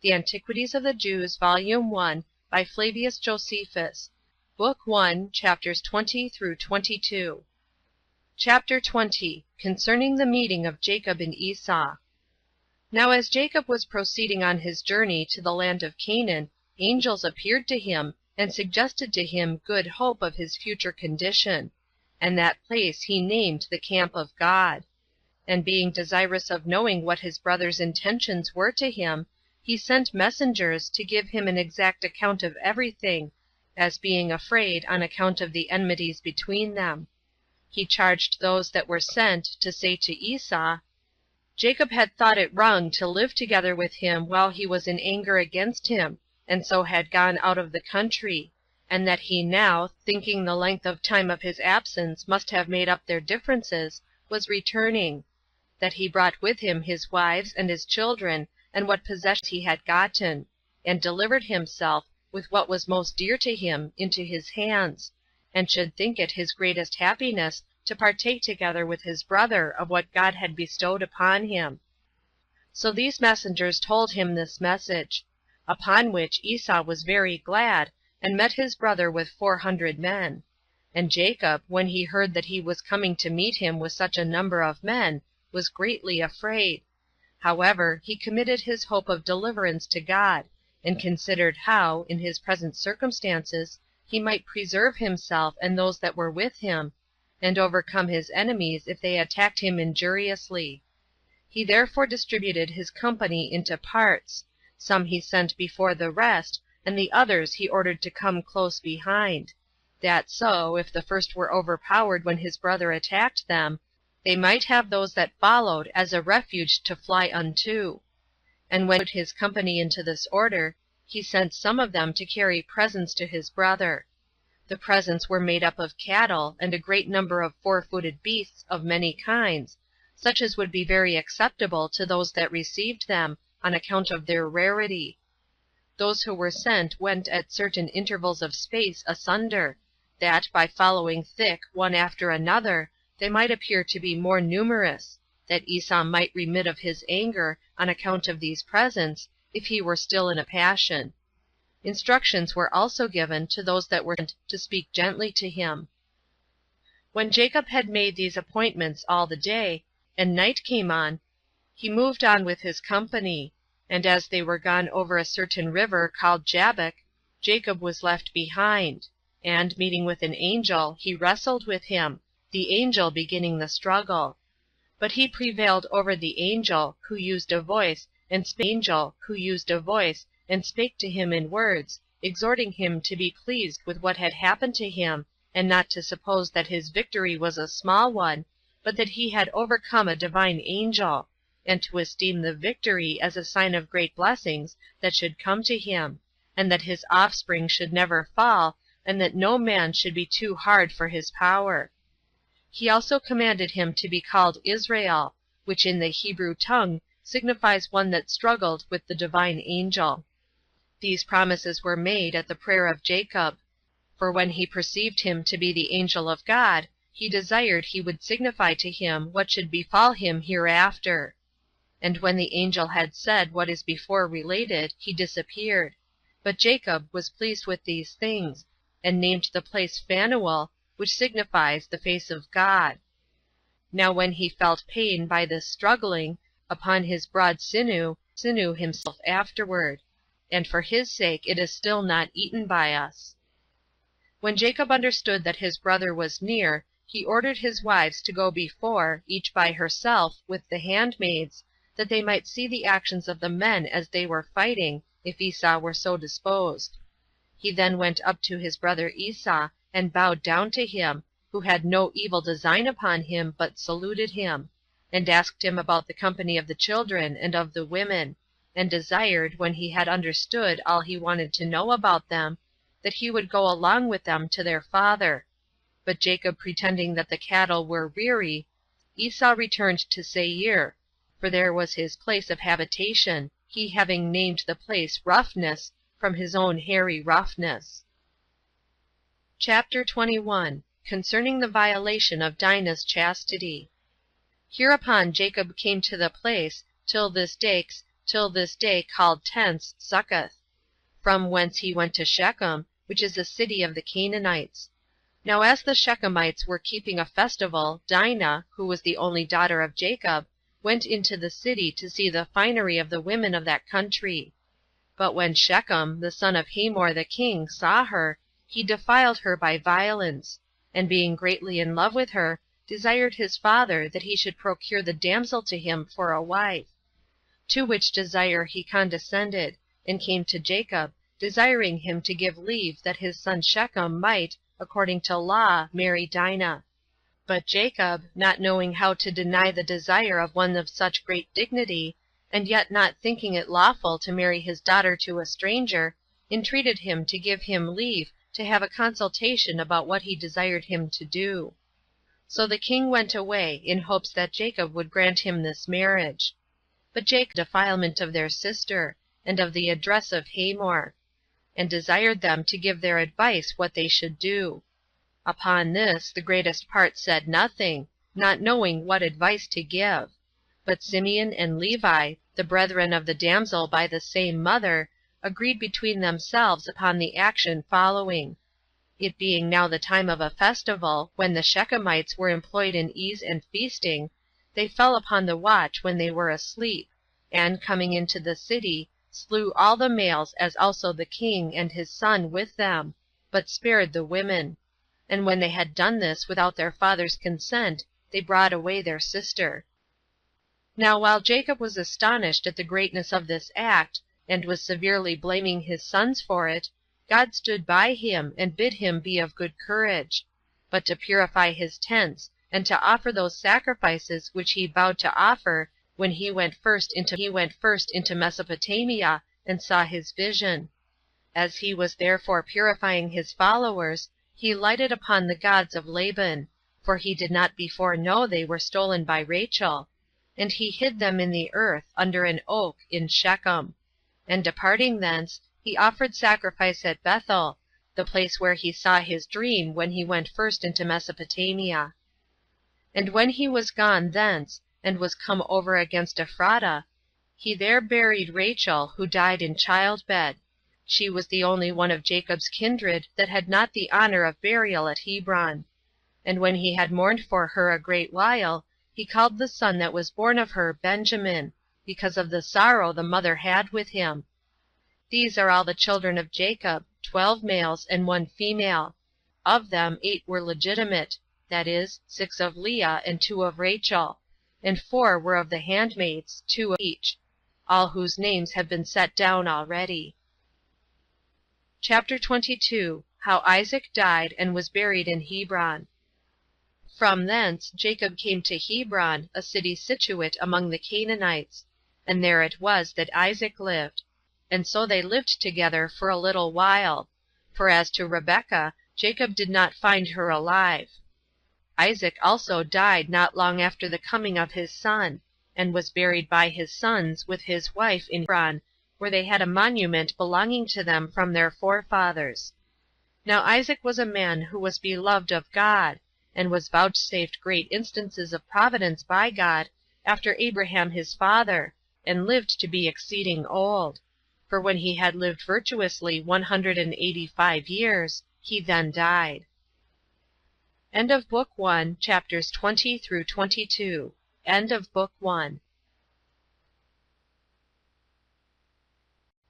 The Antiquities of the Jews, Volume 1, by Flavius Josephus, Book 1, chapters 20 through 22. Chapter 20. Concerning the meeting of Jacob and Esau. Now as Jacob was proceeding on his journey to the land of Canaan, angels appeared to him, and suggested to him good hope of his future condition, and that place he named the camp of God. And being desirous of knowing what his brother's intentions were to him, he sent messengers to give him an exact account of everything, as being afraid on account of the enmities between them. He charged those that were sent to say to Esau, Jacob had thought it wrong to live together with him while he was in anger against him, and so had gone out of the country, and that he now, thinking the length of time of his absence must have made up their differences, was returning; that he brought with him his wives and his children, and what possessions he had gotten, and delivered himself, with what was most dear to him, into his hands, and should think it his greatest happiness to partake together with his brother of what God had bestowed upon him. So these messengers told him this message. Upon which Esau was very glad, and met his brother with 400 men. And Jacob, when he heard that he was coming to meet him with such a number of men, was greatly afraid. However, he committed his hope of deliverance to God, and considered how, in his present circumstances, he might preserve himself and those that were with him, and overcome his enemies if they attacked him injuriously. He therefore distributed his company into parts. Some he sent before the rest, and the others he ordered to come close behind, that so, if the first were overpowered when his brother attacked them, they might have those that followed as a refuge to fly unto. And when he put his company into this order, he sent some of them to carry presents to his brother. The presents were made up of cattle, and a great number of 4-footed beasts of many kinds, such as would be very acceptable to those that received them, on account of their rarity. Those who were sent went at certain intervals of space asunder, that, by following thick one after another, they might appear to be more numerous, that Esau might remit of his anger on account of these presents, if he were still in a passion. Instructions were also given to those that were sent to speak gently to him. When Jacob had made these appointments all the day, and night came on, he moved on with his company, and as they were gone over a certain river called Jabbok, Jacob was left behind, and, meeting with an angel, he wrestled with him, the angel beginning the struggle. But he prevailed over the angel, who used a voice, and spake to him in words, exhorting him to be pleased with what had happened to him, and not to suppose that his victory was a small one, but that he had overcome a divine angel, and to esteem the victory as a sign of great blessings that should come to him, and that his offspring should never fall, and that no man should be too hard for his power. He also commanded him to be called Israel, which in the Hebrew tongue signifies one that struggled with the divine angel. These promises were made at the prayer of Jacob, for when he perceived him to be the angel of God, he desired he would signify to him what should befall him hereafter. And when the angel had said what is before related, he disappeared. But Jacob was pleased with these things, and named the place Phanuel, which signifies the face of God. Now when he felt pain by this struggling, upon his broad sinew himself afterward, and for his sake it is still not eaten by us. When Jacob understood that his brother was near, he ordered his wives to go before, each by herself, with the handmaids, that they might see the actions of the men as they were fighting, if Esau were so disposed. He then went up to his brother Esau, and bowed down to him, who had no evil design upon him, but saluted him, and asked him about the company of the children and of the women, and desired, when he had understood all he wanted to know about them, that he would go along with them to their father. But Jacob pretending that the cattle were weary, Esau returned to Seir, for there was his place of habitation, he having named the place Roughness, from his own hairy roughness. Chapter 21. Concerning the violation of Dinah's chastity. Hereupon Jacob came to the place, till this day till this day called Tents, Succoth; from whence he went to Shechem, which is a city of the Canaanites. Now as the Shechemites were keeping a festival, Dinah, who was the only daughter of Jacob, went into the city to see the finery of the women of that country. But when Shechem, the son of Hamor the king, saw her, he defiled her by violence, and being greatly in love with her, desired his father that he should procure the damsel to him for a wife. To which desire he condescended, and came to Jacob, desiring him to give leave that his son Shechem might, according to law, marry Dinah. But Jacob, not knowing how to deny the desire of one of such great dignity, and yet not thinking it lawful to marry his daughter to a stranger, entreated him to give him leave to have a consultation about what he desired him to do. So the king went away, in hopes that Jacob would grant him this marriage. But Jacob defilement of their sister, and of the address of Hamor, and desired them to give their advice what they should do. Upon this the greatest part said nothing, not knowing what advice to give. But Simeon and Levi, the brethren of the damsel by the same mother, agreed between themselves upon the action following. It being now the time of a festival, when the Shechemites were employed in ease and feasting, they fell upon the watch when they were asleep, and, coming into the city, slew all the males, as also the king and his son with them, but spared the women. And when they had done this without their father's consent, they brought away their sister. Now while Jacob was astonished at the greatness of this act, and was severely blaming his sons for it, God stood by him, and bid him be of good courage, but to purify his tents, and to offer those sacrifices which he vowed to offer when he went first into Mesopotamia, and saw his vision. As he was therefore purifying his followers, he lighted upon the gods of Laban, for he did not before know they were stolen by Rachel, and he hid them in the earth, under an oak, in Shechem. And departing thence, he offered sacrifice at Bethel, the place where he saw his dream when he went first into Mesopotamia. And when he was gone thence, and was come over against Ephrata, he there buried Rachel, who died in childbed. She was the only one of Jacob's kindred that had not the honor of burial at Hebron. And when he had mourned for her a great while, he called the son that was born of her Benjamin, because of the sorrow the mother had with him. These are all the children of Jacob, 12 males and 1 female. Of them 8 were legitimate, that is, 6 of Leah and 2 of Rachel, and 4 were of the handmaids, 2 of each, all whose names have been set down already. Chapter 22. How Isaac died, and was buried in Hebron. From thence Jacob came to Hebron, a city situate among the Canaanites, and there it was that Isaac lived. And so they lived together for a little while. For as to Rebekah, Jacob did not find her alive. Isaac also died not long after the coming of his son, and was buried by his sons with his wife in Hebron, where they had a monument belonging to them from their forefathers. Now Isaac was a man who was beloved of God, and was vouchsafed great instances of providence by God after Abraham his father, and lived to be exceeding old. For when he had lived virtuously 185 years, he then died. End of Book 1, chapters 20 through 22. End of Book 1.